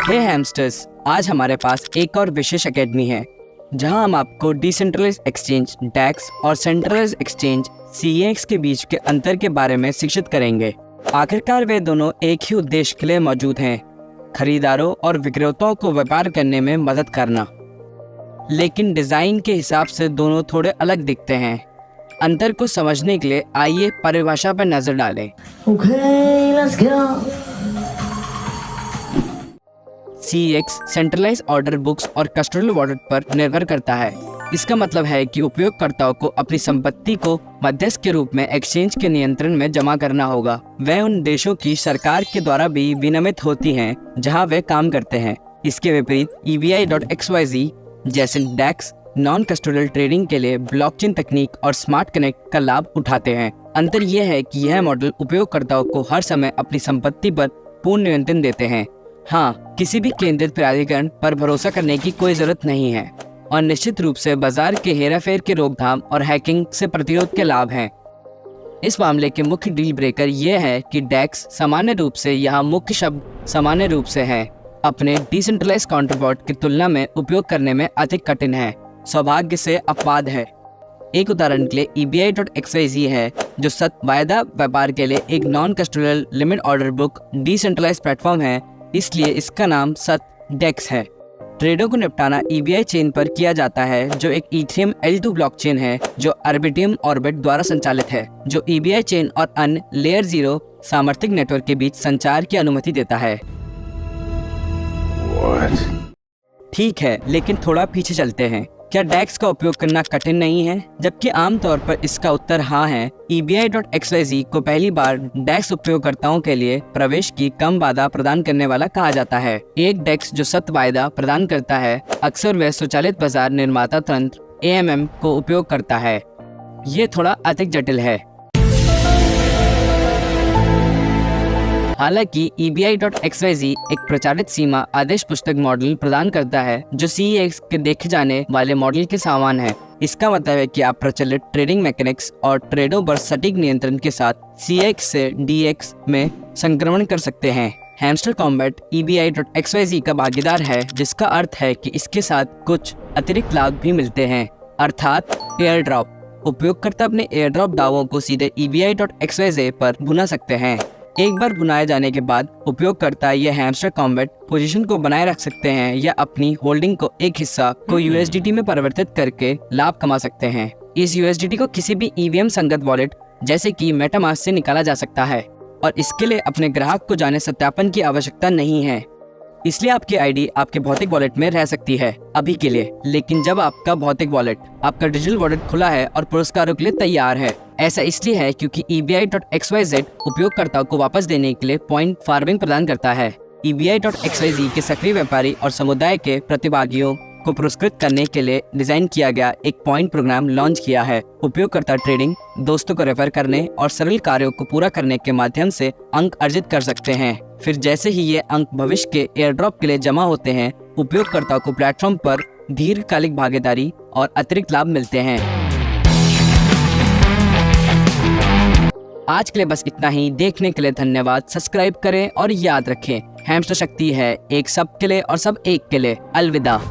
हे hamsters, आज हमारे पास एक और विशेष एकेडमी है जहां हम आपको डिसेंट्रलाइज्ड एक्सचेंज डेक्स और सेंट्रलाइज्ड एक्सचेंज CEX के बीच के अंतर के बारे में शिक्षित करेंगे। आखिरकार वे दोनों एक ही उद्देश्य के लिए मौजूद हैं, खरीदारों और विक्रेताओं को व्यापार करने में मदद करना। लेकिन डिज़ाइन के हिसाब से दोनों थोड़े अलग दिखते हैं। अंतर को समझने के लिए आइए परिभाषा पर नजर डालें। Okay, let's go. CEX centralize order books और कस्टोडियल वॉलेट पर निर्भर करता है। इसका मतलब है कि उपयोगकर्ताओं को अपनी संपत्ति को मध्यस्थ के रूप में एक्सचेंज के नियंत्रण में जमा करना होगा। वह उन देशों की सरकार के द्वारा भी विनियमित होती हैं जहां वे काम करते हैं। इसके विपरीत EBI.XYZ जैसे डेक्स नॉन कस्टोडियल ट्रेडिंग के लिए ब्लॉकचेन तकनीक और स्मार्ट कनेक्ट का लाभ उठाते हैं। अंतर यह है कि यह मॉडल उपयोगकर्ताओं को हर समय अपनी संपत्ति पर पूर्ण नियंत्रण देते हैं। हाँ, किसी भी केंद्रित प्राधिकरण पर भरोसा करने की कोई जरूरत नहीं है और निश्चित रूप से बाजार के हेराफेर के रोकथाम और हैकिंग से प्रतिरोध के लाभ हैं। इस मामले के मुख्य डील ब्रेकर यह है कि डेक्स सामान्य रूप से यहाँ मुख्य शब्द सामान्य रूप से है अपने डिसेंट्रलाइज्ड काउंटरपार्ट की तुलना में उपयोग करने में अधिक कठिन है, सौभाग्य से अपवाद है। एक उदाहरण के लिए EBI.XYZ है जो वायदा व्यापार के लिए एक non custodial limit order book decentralized platform है, इसलिए इसका नाम डेक्स है। ट्रेडों को निपटाना EBI चेन पर किया जाता है जो एक इथेरियम L2 ब्लॉकचेन है जो अर्बिटियम ऑर्बिट द्वारा संचालित है, जो EBI चेन और अन्य लेयर 0 सामर्थ्यिक नेटवर्क के बीच संचार की अनुमति देता है। ठीक है, लेकिन थोड़ा पीछे चलते हैं। क्या डेक्स का उपयोग करना कठिन नहीं है? जबकि आमतौर पर इसका उत्तर हाँ है। EBI.XYZ को पहली बार डेक्स उपयोगकर्ताओं के लिए प्रवेश की कम बाधा प्रदान करने वाला कहा जाता है। एक डेक्स जो सख्त वायदा प्रदान करता है अक्सर वह स्वचालित बाजार निर्माता तंत्र AMM को उपयोग करता है। ये थोड़ा अधिक जटिल है। हालांकि EBI.XYZ एक प्रचारित सीमा आदेश पुस्तक मॉडल प्रदान करता है जो CEX के देखे जाने वाले मॉडल के समान है। इसका मतलब है कि आप प्रचलित ट्रेडिंग मैकेनिक्स और ट्रेडों पर सटीक नियंत्रण के साथ CEX से DX में संक्रमण कर सकते हैं। हैमस्टर कॉम्बैट EBI.XYZ का भागीदार है, जिसका अर्थ है कि इसके साथ कुछ अतिरिक्त लाभ भी मिलते हैं, अर्थात एयर ड्रॉप। उपयोगकर्ता अपने एयर ड्रॉप दावों को सीधे EBI.XYZ पर भुना सकते हैं। एक बार भुनाए जाने के बाद उपयोगकर्ता यह हैमस्टर कॉम्बैट पोजीशन को बनाए रख सकते हैं या अपनी होल्डिंग को एक हिस्सा को USDT में परिवर्तित करके लाभ कमा सकते हैं। इस USDT को किसी भी EVM संगत वॉलेट जैसे कि मेटामास्क से निकाला जा सकता है और इसके लिए अपने ग्राहक को जाने सत्यापन की आवश्यकता नहीं है। इसलिए आपकी ID आपके भौतिक वॉलेट में रह सकती है अभी के लिए, लेकिन जब आपका भौतिक वॉलेट आपका डिजिटल वॉलेट खुला है और पुरस्कारों के लिए तैयार है। ऐसा इसलिए है क्योंकि EBI.XYZ उपयोगकर्ताओं को वापस देने के लिए पॉइंट फार्मिंग प्रदान करता है। EBI.XYZ के सक्रिय व्यापारी और समुदाय के प्रतिभागियों को पुरस्कृत करने के लिए डिजाइन किया गया एक पॉइंट प्रोग्राम लॉन्च किया है। उपयोगकर्ता ट्रेडिंग, दोस्तों को रेफर करने और सरल कार्यों को पूरा करने के माध्यम से अंक अर्जित कर सकते हैं। फिर जैसे ही ये अंक भविष्य के एयरड्रॉप के लिए जमा होते हैं, उपयोगकर्ताओं को प्लेटफॉर्म पर दीर्घकालिक भागीदारी और अतिरिक्त लाभ मिलते हैं। आज के लिए बस इतना ही। देखने के लिए धन्यवाद। सब्सक्राइब करें और याद रखें, हैमस्टर शक्ति है एक सब के लिए और सब एक के लिए। अलविदा।